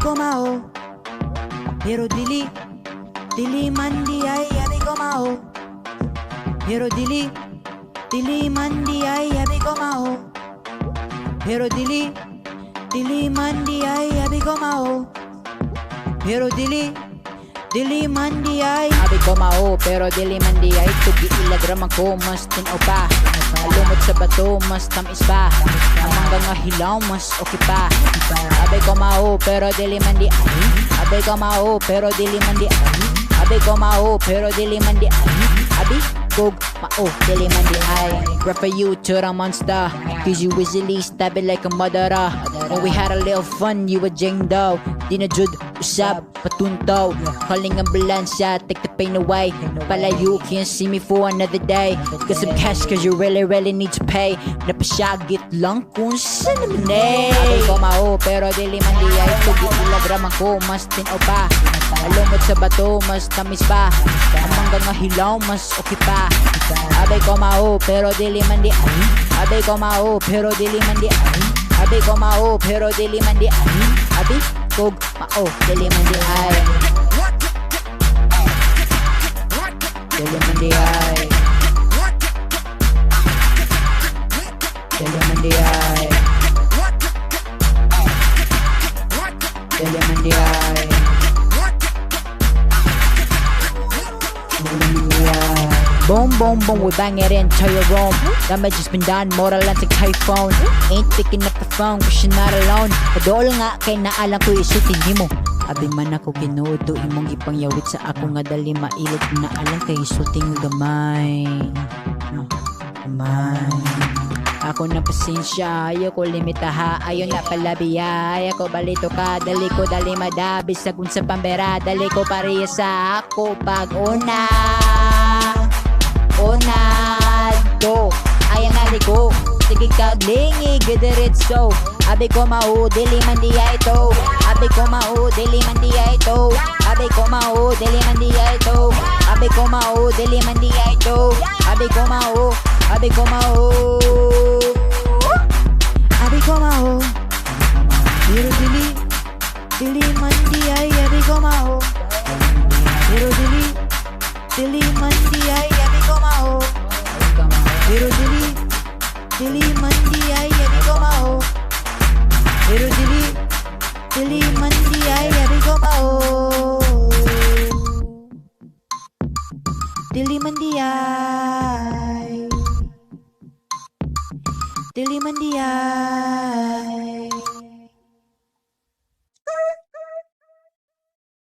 ko mao. Pero dili man di ay abi ko mao. Pero dili man di ay abi ko mao. Pero dili man di ay abi ko mao. Pero dili man di ay abi ko mao. Pero dili man di ay tugi ilagram ako mas tinaw pa. Malumot sa bato mas tamis pa. Amang nga hilaw mas okay pa. Abi ko mao pero dili man di ay. Abi ko mao pero dili man di ay. Abi ko mao pero dili man di ay. Abi kog mao dili man di ay. Rap for you to the monster, cause you easily stab it like a madara. When we had a little fun, you were jing daw. Di na jud usab patuntaw. Calling ambulansya, take the pain away. Palayo can't see me for another day. Got some cash cause you really need to pay. Napasyagit lang kung saan naman eh. Abi ko mao pero dili man di ay. Tugi ilagram ako mas tinaw pa. Alumot sa bato mas tamis pa. Amang nga hilaw mas okay pa. Abi ko mao pero dili man di ay. Abi ko mao pero dili man di ay. Abi ko mao pero dili man di ay. Abi kog mao dili man di ay. Dili man di ay. Dili man di ay. Dili man di ay. Boom, boom, boom, we bang it into your room. Damage has been done, moral lang sa iPhone. Ain't picking up the phone, cause you're not alone. Padol nga, kay naalang ko isutin mo. Abi man ako kinuto, imong ipangyawit sa ako nga dali mailit. Naalang kay isuting gamay. Ako na pasensya, ayaw ko limitaha. Ayaw na palabiya, ayaw ko balito ka. Dali ko dali madabi sa kung sa pambera. Dali ko pariya sa ako pag una do ayang aliko sige kaglingi gidiretso. Abi ko mao dili man diya ito. Abi ko mao dili man diya ito. Abi ko mao dili man diya ito. Abi ko mao dili man diya ito. Abi ko mao abi ko mao abi ko mao pero dili man diya abi ko mao. Pero dili man diya abi ko mao. Pero dili man di ay abi ko mao. Pero dili man di ay abi ko mao. Dili man di ay. Dili man di ay.